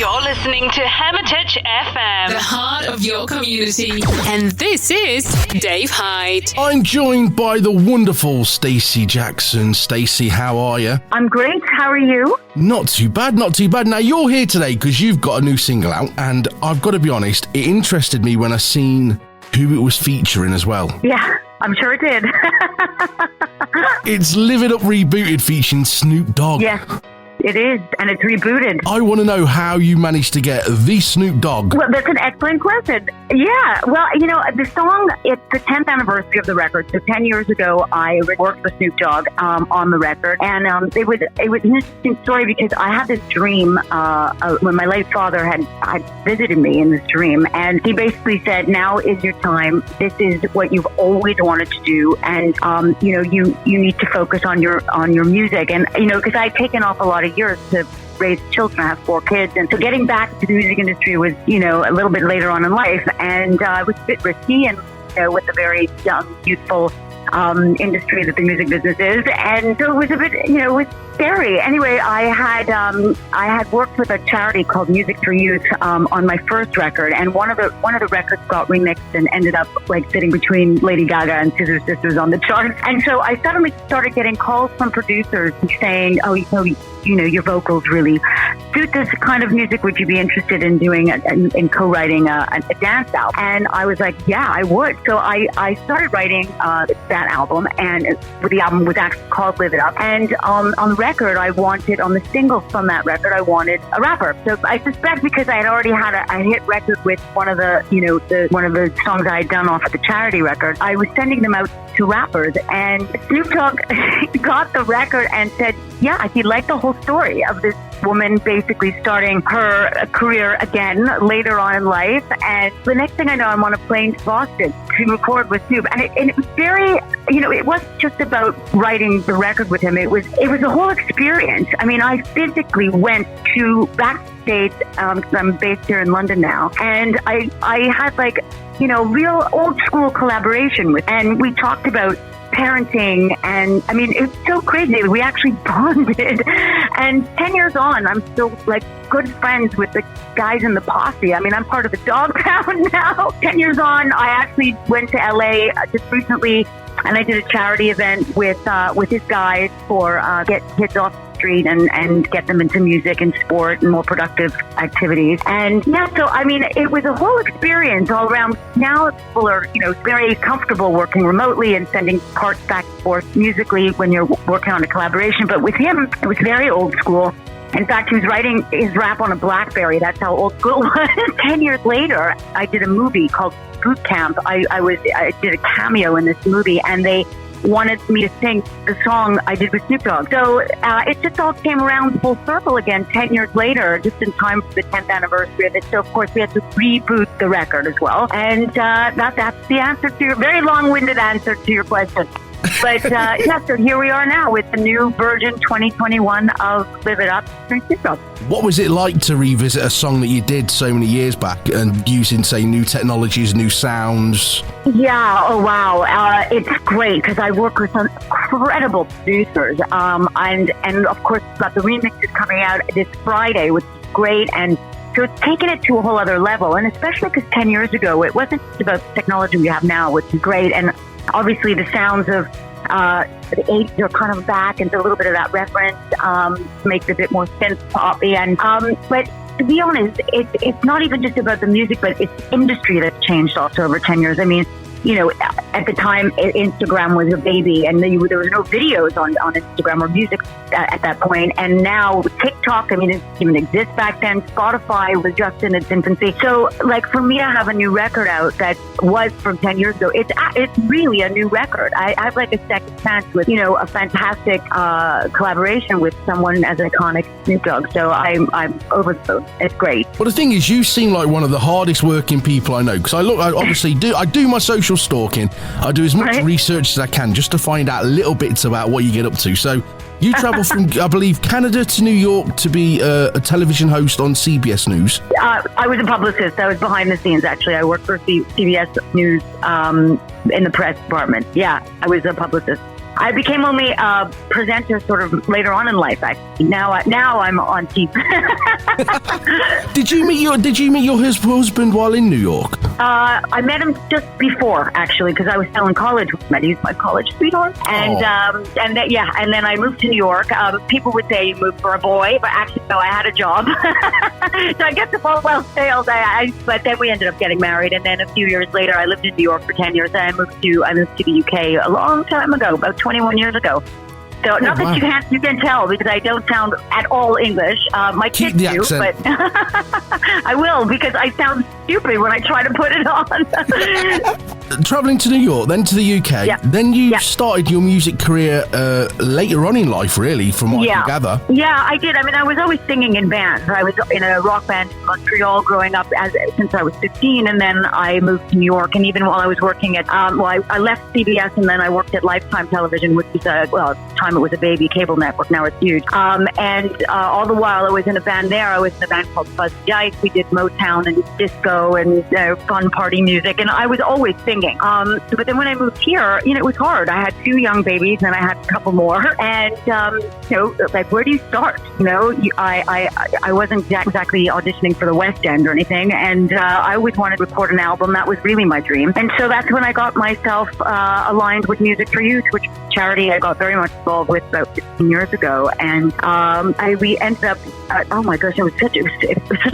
You're listening to Hermitage FM, the heart of your community. And this is Dave Hyde. I'm joined by the wonderful Stacey Jackson. Stacey, how are you? I'm great. How are you? Not too bad, not too bad. Now, you're here today because you've got a new single out, and I've got to be honest, it interested me when I seen who it was featuring as well. Yeah, I'm sure it did. It's It Up Rebooted featuring Snoop Dogg. Yes. It is, and it's rebooted. I want to know how you managed to get the Snoop Dogg. Well, that's an excellent question. Yeah, well, you know, the song, it's the 10th anniversary of the record. So 10 years ago, I worked with Snoop Dogg on the record. And it was an interesting story because I had this dream when my late father had visited me in this dream. And he basically said, now is your time. This is what you've always wanted to do. And, you know, you need to focus on your music. And, you know, because I'd taken off a lot of years to raise children. I have 4 kids, and so getting back to the music industry was, you know, a little bit later on in life, and it was a bit risky, and with a very young, youthful industry that the music business is, and so it was a bit, you know, it was scary. Anyway, I had worked with a charity called Music for Youth on my first record, and one of the records got remixed and ended up like sitting between Lady Gaga and Scissor Sisters on the charts. And so I suddenly started getting calls from producers saying, "Oh, you know, your vocals really suit this kind of music. Would you be interested in doing in co-writing a dance album?" And I was like, "Yeah, I would." So I started writing that album, and the album was actually called "Live It Up." And on the record, on the single from that record, I wanted a rapper. So I suspect because I had already had a hit record with one of the songs I had done off of the charity record, I was sending them out to rappers, and Snoop Dogg got the record and said, yeah, he liked the whole story of this woman basically starting her career again later on in life. And the next thing I know, I'm on a plane to Boston to record with Snoop. And it was very, you know, it wasn't just about writing the record with him. It was a whole experience. I mean, I physically went backstage, because I'm based here in London now. And I had like, you know, real old school collaboration with, and we talked about parenting, and I mean, it's so crazy. We actually bonded, and 10 years on, I'm still like good friends with the guys in the posse. I mean, I'm part of the dog pound now. 10 years on, I actually went to LA just recently, and I did a charity event with his guys for get kids off the street and get them into music and sport and more productive activities. And yeah, so I mean, it was a whole experience all around. Now people are, you know, very comfortable working remotely and sending parts back and forth musically when you're working on a collaboration. But with him, it was very old school. In fact, he was writing his rap on a BlackBerry. That's how old school it was. 10 years later, I did a movie called Boot Camp. I did a cameo in this movie, and they wanted me to sing the song I did with Snoop Dogg. So it just all came around full circle again 10 years later, just in time for the 10th anniversary of it. So, of course, we had to reboot the record as well. And that's the answer to your very long-winded answer to your question. But yeah, so here we are now with the new version 2021 of Live It Up. What was it like to revisit a song that you did so many years back and using, say, new technologies, new sounds? Yeah, oh wow. It's great because I work with some incredible producers. And of course, we've got the remixes coming out this Friday, which is great. And so it's taken it to a whole other level. And especially because 10 years ago, it wasn't just about the technology we have now, which is great. And obviously the sounds of the 80s are kind of back, and a little bit of that reference makes it a bit more synth poppy. And but to be honest, it's not even just about the music, but it's the industry that's changed also over 10 years. I mean, you know, at the time, Instagram was a baby, and there was no videos on Instagram or music at that point. And now TikTok, I mean, it didn't even exist back then. Spotify was just in its infancy. So, like, for me to have a new record out that was from 10 years ago, it's really a new record. I have like a second chance with, you know, a fantastic collaboration with someone as iconic as Snoop Dogg. So I'm over the moon. It's great. Well, the thing is, you seem like one of the hardest working people I know, because I do my social stalking. I do as much research as I can just to find out little bits about what you get up to. So you travel from, I believe, Canada to New York to be a television host on CBS News. I was a publicist. I was behind the scenes, actually. I worked for CBS News in the press department. Yeah, I was a publicist. I became only a presenter sort of later on in life. Actually, now I'm on TV. Did you meet your husband while in New York? I met him just before, actually, because I was still in college. He's my college sweetheart, and then I moved to New York. People would say you moved for a boy, but actually, no, I had a job. So I guess if all well failed, but then we ended up getting married, and then a few years later, I lived in New York for 10 years, and I moved to the UK a long time ago, about 21 years ago. So not that you can tell, because I don't sound at all English. My kids do, accent. but I will, because I sound stupid when I try to put it on. Traveling to New York, then to the UK, then you started your music career later on in life, really, from what I can gather. Yeah, I did. I mean, I was always singing in bands. I was in a rock band in Montreal growing up since I was 15, and then I moved to New York. And even while I was working at, I left CBS, and then I worked at Lifetime Television, which is at the time it was a baby cable network. Now it's huge. And all the while I was in a band there. I was in a band called Fuzzy Dice. We did Motown and disco and fun party music, and I was always singing. But then when I moved here, it was hard. I had 2 young babies, and I had a couple more. And, like, where do you start? I wasn't exactly auditioning for the West End or anything. And I always wanted to record an album. That was really my dream. And so that's when I got myself aligned with Music for Youth, which was a charity I got very much involved with about 15 years ago. And we ended up, oh my gosh, it was such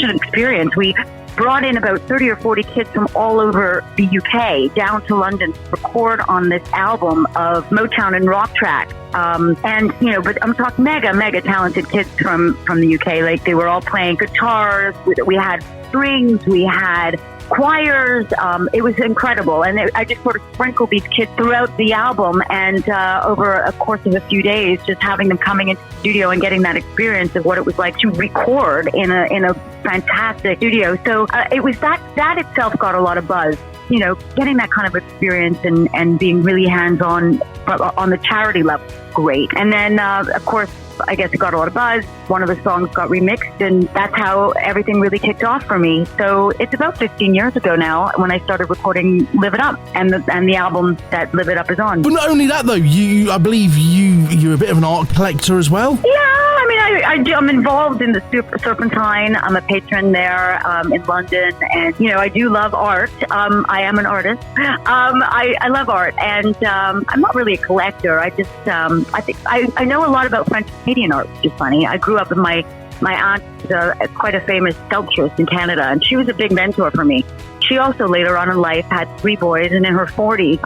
an experience. We brought in about 30 or 40 kids from all over the UK down to London to record on this album of Motown and rock tracks. But I'm talking mega talented kids from the UK. Like, they were all playing guitars. We had strings. We had choirs. It was incredible. And I just sort of sprinkled these kids throughout the album, and over a course of a few days, just having them coming into the studio and getting that experience of what it was like to record in a fantastic studio. So it was that itself got a lot of buzz. Getting that kind of experience and being really hands-on on the charity level, great. And then, of course, I guess it got a lot of buzz. One of the songs got remixed, and that's how everything really kicked off for me. So it's about 15 years ago now when I started recording Live It Up, and the album that Live It Up is on. But not only that, though, I believe you're a bit of an art collector as well? Yeah, I mean, I'm involved in the Serpentine. I'm a patron there in London, and, I do love art. I am an artist. I love art, and I'm not really a collector. I just, I think I know a lot about French Canadian art, which is funny. I grew up with my aunt, is quite a famous sculptress in Canada, and she was a big mentor for me. She also later on in life had 3 boys, and in her 40s,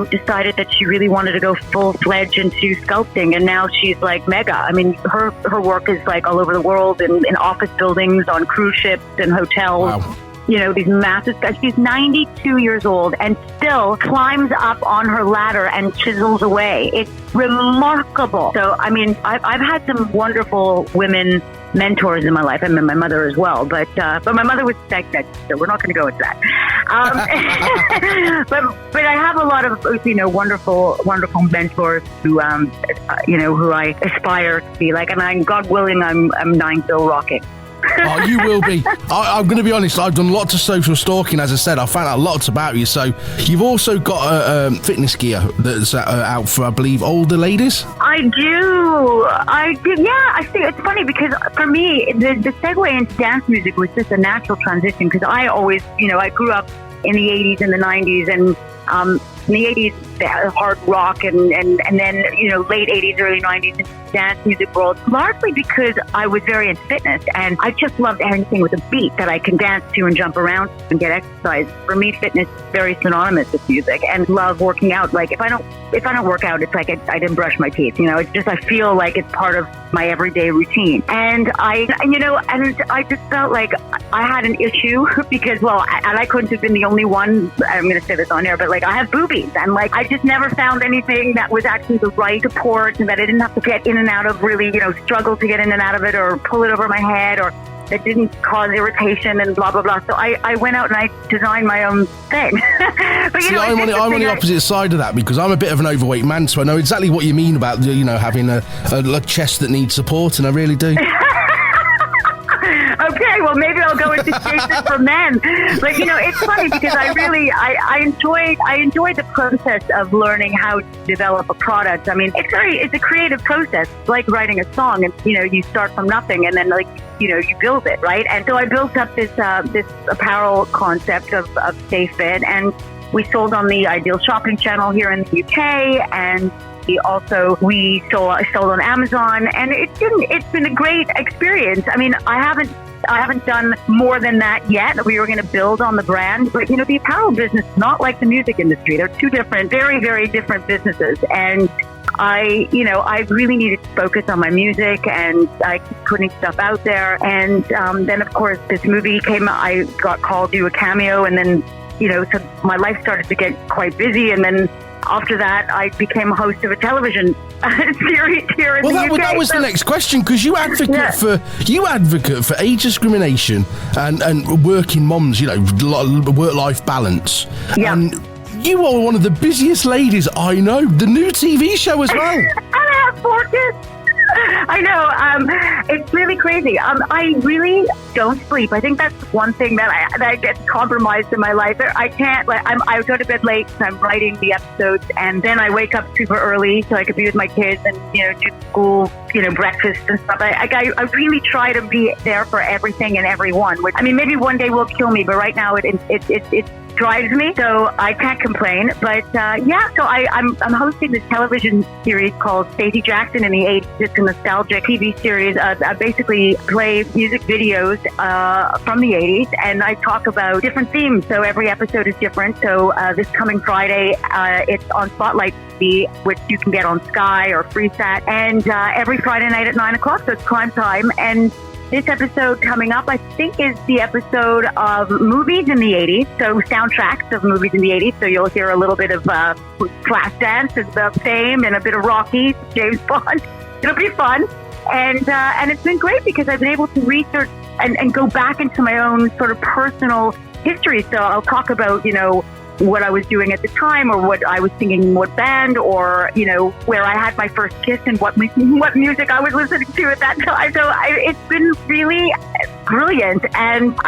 decided that she really wanted to go full-fledged into sculpting, and now she's like mega. I mean, her work is like all over the world, in office buildings, on cruise ships, and hotels. Wow. These massive guys. She's 92 years old and still climbs up on her ladder and chisels away. It's remarkable. So, I mean, I've had some wonderful women mentors in my life. I mean, my mother as well. But my mother was sex ed, so we're not going to go into that. But I have a lot of, wonderful mentors who, who I aspire to be like. And God willing, I'm dying still rocking. Oh, you will be. I'm going to be honest, I've done lots of social stalking, as I said. I found out lots about you. So you've also got a fitness gear that's out for, I believe, older ladies? I do. Yeah, I think it's funny because for me, the segue into dance music was just a natural transition, because I always, I grew up in the 80s and the 90s, and in the 80s, hard rock, and then, late 80s, early 90s, dance music world, largely because I was very into fitness, and I just loved anything with a beat that I can dance to and jump around and get exercise. For me, fitness is very synonymous with music, and love working out. Like, if I don't work out, it's like I didn't brush my teeth. It's just, I feel like it's part of my everyday routine. And I just felt like I had an issue because, and I couldn't have been the only one. I'm going to say this on air, but like, I have boobies, and like, I just never found anything that was actually the right support, and that I didn't have to get in and out of, really, struggle to get in and out of it, or pull it over my head, or that didn't cause irritation and blah, blah, blah. So I went out and I designed my own thing. But, see, I'm on the opposite side of that, because I'm a bit of an overweight man, so I know exactly what you mean about, having a chest that needs support, and I really do. Okay, well, maybe I'll go into Jason for men. But it's funny because I enjoy the process of learning how to develop a product. I mean, it's a creative process. It's like writing a song, and you start from nothing, and then you build it, right? And so I built up this apparel concept of Stay Fit, and we sold on the Ideal Shopping channel here in the UK, and we sold on Amazon, and it's been a great experience. I mean, I haven't done more than that yet. We were going to build on the brand, but the apparel business is not like the music industry. They're two different, very, very different businesses. And I really needed to focus on my music, and I keep putting stuff out there. And then, of course, this movie came. I got called to do a cameo, and then so my life started to get quite busy, and then after that, I became a host of a television series here in the UK. Well, that was the next question, because you advocate for age discrimination and working moms, work-life balance. Yeah. And you are one of the busiest ladies I know. The new TV show as well. And I have 4 kids. I know. It's really crazy. I really don't sleep. I think that's one thing that gets compromised in my life. I can't. I go to bed late because I'm writing the episodes, and then I wake up super early so I could be with my kids and do school, breakfast and stuff. I really try to be there for everything and everyone. Which, I mean, maybe one day will kill me, but right now it drives me, so I can't complain. But so I'm hosting this television series called Stacey Jackson in the 80s. It's a nostalgic TV series. I basically play music videos from the 80s, and I talk about different themes. So every episode is different. So this coming Friday, it's on Spotlight TV, which you can get on Sky or Freesat, and every Friday night at 9 o'clock. So it's prime time. And this episode coming up, I think, is the episode of movies in the 80s, so soundtracks of movies in the 80s. So you'll hear a little bit of Flashdance, about Fame, and a bit of Rocky, James Bond. It'll be fun. And it's been great because I've been able to research and go back into my own sort of personal history. So I'll talk about, what I was doing at the time, or what I was singing in what band, or where I had my first kiss and what music I was listening to at that time. So it's been really brilliant, and so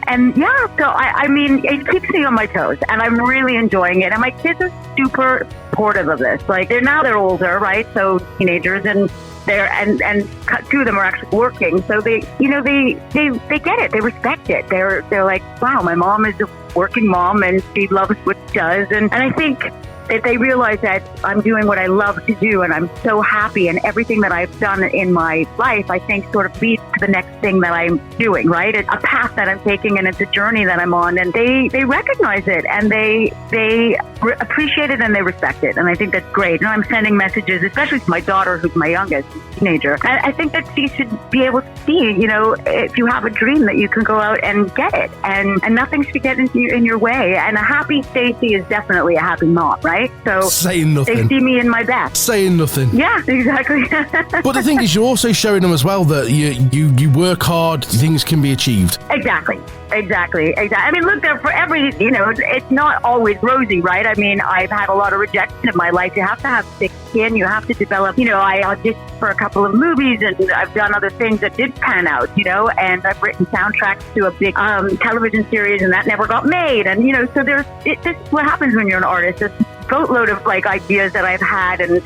I mean, it keeps me on my toes, and I'm really enjoying it. And my kids are super supportive of this. Like they're older, right? So teenagers, and and 2 of them are actually working, so they get it, they respect it. They're like, wow, my mom is a working mom and she loves what she does, and I think that they realize that I'm doing what I love to do, and I'm so happy, and everything that I've done in my life, I think, sort of leads to the next thing that I'm doing, right? It's a path that I'm taking, and it's a journey that I'm on, and they recognize it, and they appreciate it, and they respect it, and I think that's great. And I'm sending messages, especially to my daughter, who's my youngest teenager, and I think that she should be able to see, if you have a dream, that you can go out and get it, and nothing should get in your way. And a happy Stacey is definitely a happy mom, right? So saying nothing. They see me in my best. Saying nothing. Yeah, exactly. But the thing is, you're also showing them as well that you work hard, things can be achieved. Exactly. I mean, look, for every, it's not always rosy, right? I mean, I've had a lot of rejection in my life. You have to have thick skin. You have to develop, I auditioned for a couple of movies, and I've done other things that did pan out, and I've written soundtracks to a big television series, and that never got made. And, so this is what happens when you're an artist. There's a boatload of ideas that I've had, and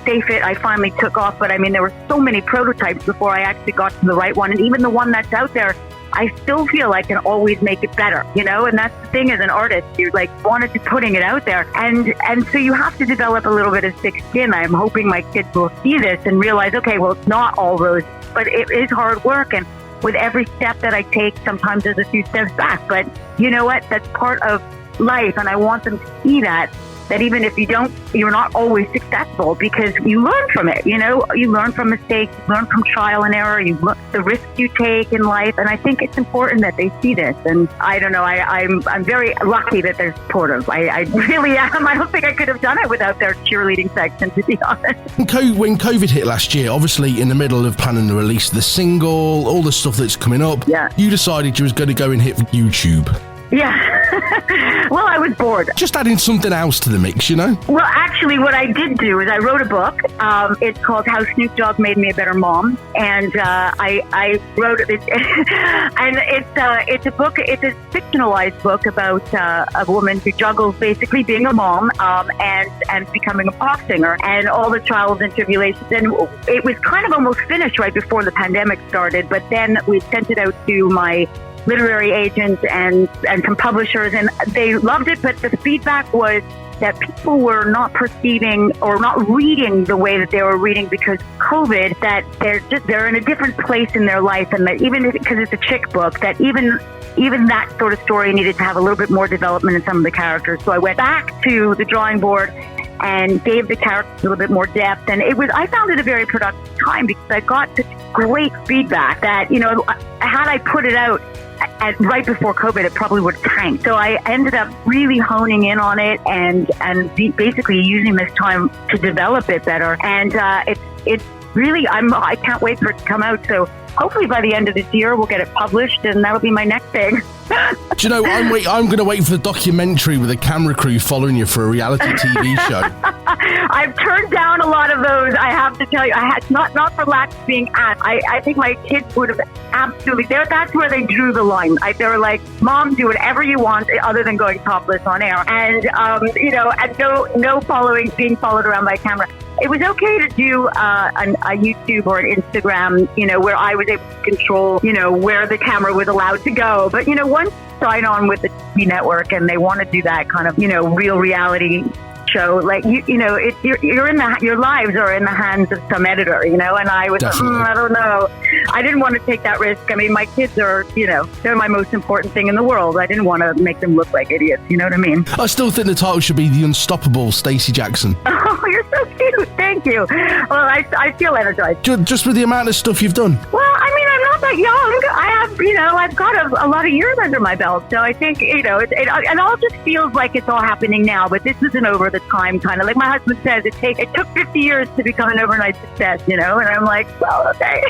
Stay Fit, I finally took off, but I mean, there were so many prototypes before I actually got to the right one. And even the one that's out there, I still feel I can always make it better, and that's the thing as an artist. You're wanted to putting it out there. And so you have to develop a little bit of thick skin. I'm hoping my kids will see this and realize, okay, well, it's not all rose, but it is hard work. And with every step that I take, sometimes there's a few steps back. But you know what? That's part of life. And I want them to see that even if you're not always successful, because you learn from it, you learn from mistakes, you learn from trial and error, you learn the risks you take in life. And I think it's important that they see this. And I don't know, I'm very lucky that they're supportive. I really am. I don't think I could have done it without their cheerleading section, to be honest. When COVID hit last year, obviously in the middle of planning the release of the single, all the stuff that's coming up, you decided you was going to go and hit YouTube. Yeah. Well, I was bored. Just adding something else to the mix, you know? Well, actually, what I did do is I wrote a book. It's called How Snoop Dogg Made Me a Better Mom. And I wrote it. And it's a book. It's a fictionalized book about a woman who juggles basically being a mom and becoming a pop singer and all the trials and tribulations. And it was kind of almost finished right before the pandemic started. But then we sent it out to my literary agents and some publishers, and they loved it. But the feedback was that people were not perceiving or not reading the way that they were reading because of COVID, that they're in a different place in their life, and that even because it's a chick book, that even that sort of story needed to have a little bit more development in some of the characters. So I went back to the drawing board and gave the characters a little bit more depth. And I found it a very productive time because I got such great feedback that, you know, had I put it out right before COVID, it probably would have tanked. So I ended up really honing in on it and basically using this time to develop it better. And it's really, I can't wait for it to come out. So hopefully by the end of this year, we'll get it published, and that'll be my next thing. Do you know, I'm going to wait for the documentary with a camera crew following you for a reality TV show. I've turned down a lot of those, I have to tell you. I had not for lack of being asked. I think my kids would have absolutely, that's where they drew the line. They were like, Mom, do whatever you want other than going topless on air. And, you know, and no being followed around by a camera. It was okay to do a YouTube or an Instagram, you know, where I was able to control, you know, where the camera was allowed to go. But, you know, once you sign on with the TV network and they want to do that kind of, you know, real reality show, like, you know, your lives are in the hands of some editor, you know, and I was, I don't know. I didn't want to take that risk. I mean, my kids are, you know, they're my most important thing in the world. I didn't want to make them look like idiots, you know what I mean? I still think the title should be The Unstoppable Stacey Jackson. Oh, you're so cute. Thank you. Well, I feel energized. Just with the amount of stuff you've done. Well, I mean, I'm not that young. I have, you know, I've got a lot of years under my belt. So I think, you know, it all just feels like it's all happening now, but this isn't over the time, kind of. Like my husband says, it took 50 years to become an overnight success, you know? And I'm like, well, okay.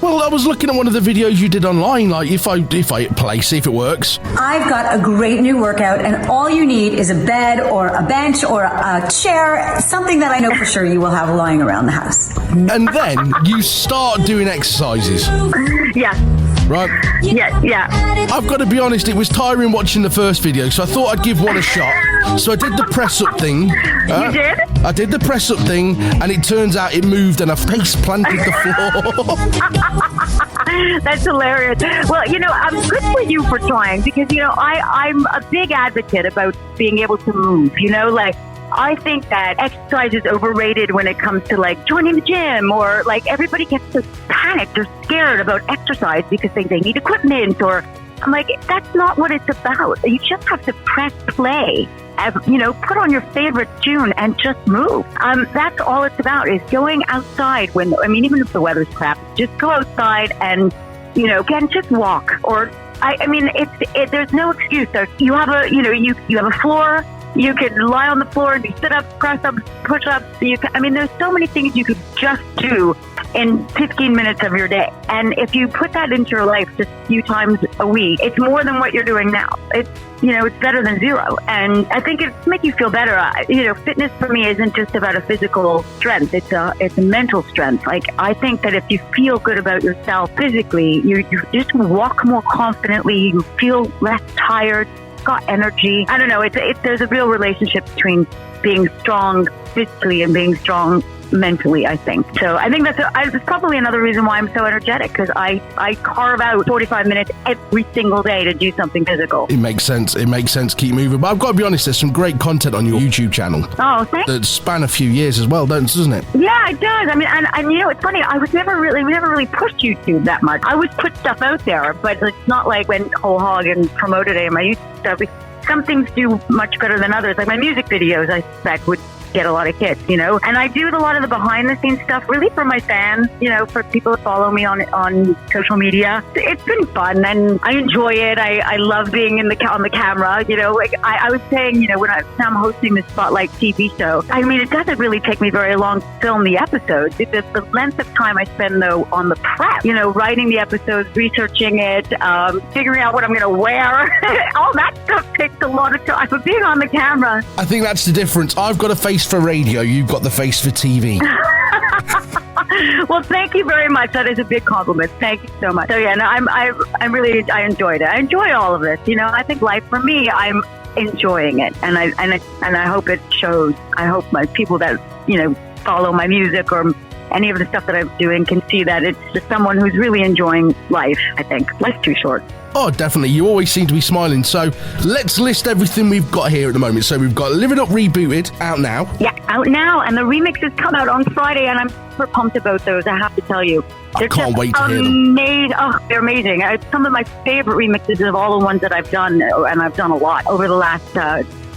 Well, I was looking at one of the videos you did online, like if I hit play, see if it works. I've got a great new workout, and all you need is a bed or a bench or a chair, something that I know for sure you will have lying around the house. And then you start doing exercises. Yes. Right? Yeah. I've got to be honest, it was tiring watching the first video, so I thought I'd give one a shot. So I did the press-up thing. You did? I did the press-up thing, and it turns out it moved, and I face-planted the floor. That's hilarious. Well, you know, I'm good for you for trying, because, you know, I'm a big advocate about being able to move, you know, like, I think that exercise is overrated when it comes to like joining the gym, or like everybody gets so panicked or scared about exercise because they need equipment, or I'm like, that's not what it's about. You just have to press play, you know, put on your favorite tune and just move. That's all it's about, is going outside even if the weather's crap, just go outside and, you know, again, just walk. Or I mean, there's no excuse. You have you have a floor. You could lie on the floor and do sit-ups, press-ups, push-ups. There's so many things you could just do in 15 minutes of your day. And if you put that into your life just a few times a week, it's more than what you're doing now. It's better than zero. And I think it's make you feel better. Fitness for me isn't just about a physical strength. It's a mental strength. Like, I think that if you feel good about yourself physically, you just walk more confidently, you feel less tired, got energy. I don't know. There's a real relationship between being strong physically and being strong mentally, I think. So I think that's probably another reason why I'm so energetic, because I carve out 45 minutes every single day to do something physical. It makes sense. Keep moving. But I've got to be honest, there's some great content on your YouTube channel. Oh, thanks. That span a few years as well, doesn't it? Yeah, it does. I mean, and you know, it's funny. We never really pushed YouTube that much. I would put stuff out there, but it's not like went whole hog and promoted it in my YouTube stuff. Some things do much better than others. Like my music videos, I suspect, would get a lot of hits, you know. And I do a lot of the behind the scenes stuff really for my fans, you know, for people that follow me on social media. It's been fun and I enjoy it. I love being on the camera, you know. Like I was saying, you know, when I'm hosting this Spotlight TV show, I mean, it doesn't really take me very long to film the episodes. It's the length of time I spend, though, on the prep, you know, writing the episodes, researching it, figuring out what I'm going to wear. All that stuff takes a lot of time. But being on the camera, I think that's the difference. I've got a face for radio. You've got the face for TV. Well, thank you very much. That is a big compliment. Thank you so much. So yeah, no, I enjoyed it. I enjoy all of this. You know, I think life for me, I'm enjoying it, and I hope it shows. I hope my people that, you know, follow my music or any of the stuff that I'm doing can see that it's just someone who's really enjoying life. I think life's too short. Oh, definitely. You always seem to be smiling. So let's list everything we've got here at the moment. So we've got It Up Rebooted out now. Yeah, out now. And the remixes come out on Friday, and I'm super pumped about those, I have to tell you. I can't wait to hear them. Oh, they're amazing. It's some of my favorite remixes of all the ones that I've done, and I've done a lot over the last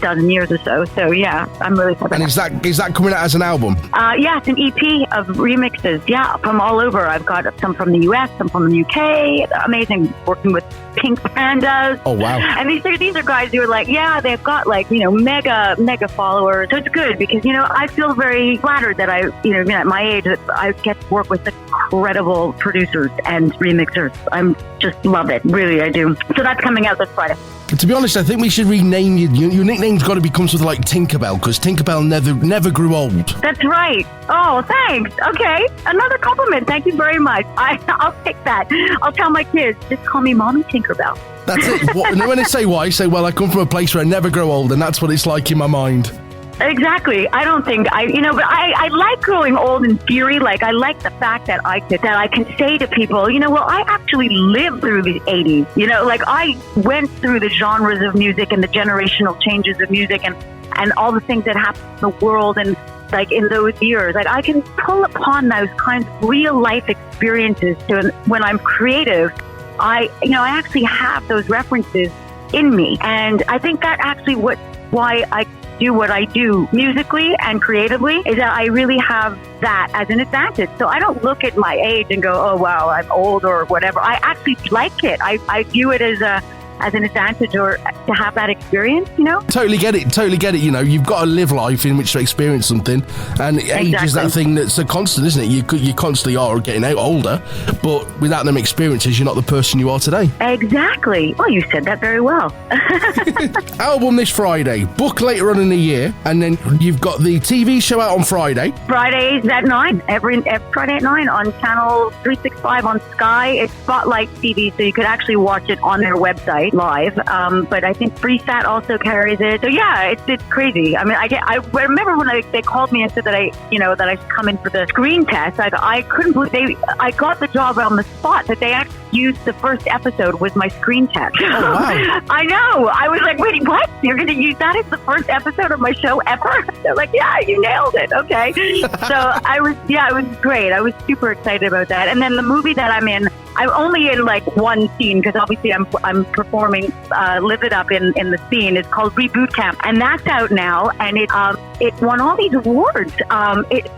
dozen years or so. So yeah, I'm really excited. And is that coming out as an album? Yeah, it's an EP of remixes. Yeah, from all over. I've got some from the US, some from the UK. Amazing working with Pink Pandas. Oh wow! And these are guys who are like, yeah, they've got like, you know, mega followers. So it's good because, you know, I feel very flattered that at my age that I get to work with incredible producers and remixers. I'm just love it, really, I do. So that's coming out this Friday. To be honest, I think we should rename you. Your nickname's got to become something like Tinkerbell, because Tinkerbell never grew old. That's right. Oh, thanks. Okay, another compliment. Thank you very much. I'll take that. I'll tell my kids, just call me Mommy Tinkerbell. That's it. When they say why, I say, well, I come from a place where I never grow old, and that's what it's like in my mind. Exactly. I don't think but I like growing old in theory. Like, I like the fact that I can say to people, you know, well, I actually lived through the 80s. You know, like, I went through the genres of music and the generational changes of music and all the things that happened in the world and, like, in those years. Like, I can pull upon those kinds of real life experiences when I'm creative. I actually have those references in me. And I think that actually why I do what I do musically and creatively is that I really have that as an advantage. So I don't look at my age and go, oh, wow, I'm old or whatever. I actually like it. I view it as an advantage or to have that experience, you know? Totally get it. You know, you've got to live life in which to experience something. And age is that thing that's a constant, isn't it? You constantly are getting older, but without them experiences, you're not the person you are today. Exactly. Well, you said that very well. Album this Friday, book later on in the year, and then you've got the TV show out on Friday. Fridays at 9. Every Friday at 9 on channel 365 on Sky. It's Spotlight TV, so you could actually watch it on their website live, but I think FreeSat also carries it. So yeah, it's crazy. I mean, I remember when they called me and said that I should come in for the screen test. I couldn't believe I got the job on the spot, that they actually used the first episode was my screen test. Oh, wow. I know. I was like, wait, what? You're going to use that as the first episode of my show ever? They're like, yeah, you nailed it. Okay. So it was great. I was super excited about that. And then the movie that I'm in, I'm only in like one scene because obviously I'm performing Live It Up in the scene. It's called Reboot Camp, and that's out now, and it won all these awards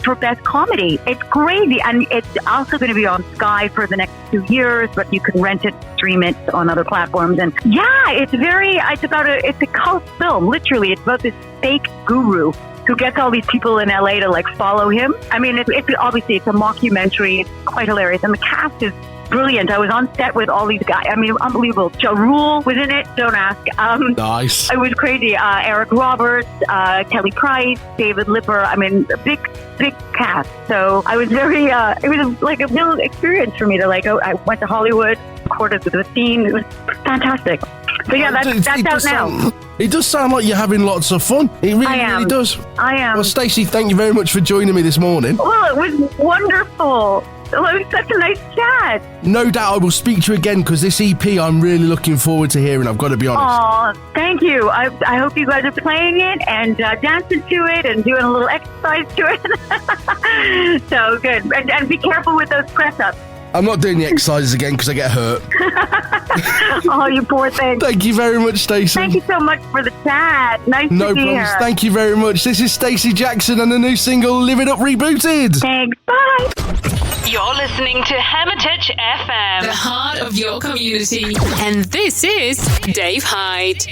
for best comedy. It's crazy, and it's also going to be on Sky for the next 2 years, but you can rent it, stream it on other platforms. And yeah, it's a cult film. Literally, it's about this fake guru who gets all these people in LA to like follow him. I mean, it's obviously it's a mockumentary. It's quite hilarious, and the cast is brilliant. I was on set with all these guys. I mean, unbelievable. Ja Rule was in it. Don't ask. Nice. It was crazy. Eric Roberts, Kelly Price, David Lipper. I mean, a big cast. So I was very, it was like a real experience for me to I went to Hollywood, recorded the scene. It was fantastic. So yeah, that's out now. It does sound like you're having lots of fun. It really does. I am. Well, Stacey, thank you very much for joining me this morning. Well, it was wonderful. It was such a nice chat. No doubt I will speak to you again because this EP I'm really looking forward to hearing, I've got to be honest. Oh, thank you. I hope you guys are playing it and dancing to it and doing a little exercise to it. So good. And be careful with those press-ups. I'm not doing the exercises again because I get hurt. Oh, you poor thing. Thank you very much, Stacey. Thank you so much for the chat. Nice to No be problems. here. Thank you very much. This is Stacey Jackson and the new single It Up Rebooted. Thanks. Bye. You're listening to Hermitage FM, the heart of your community. And this is Dave Hyde.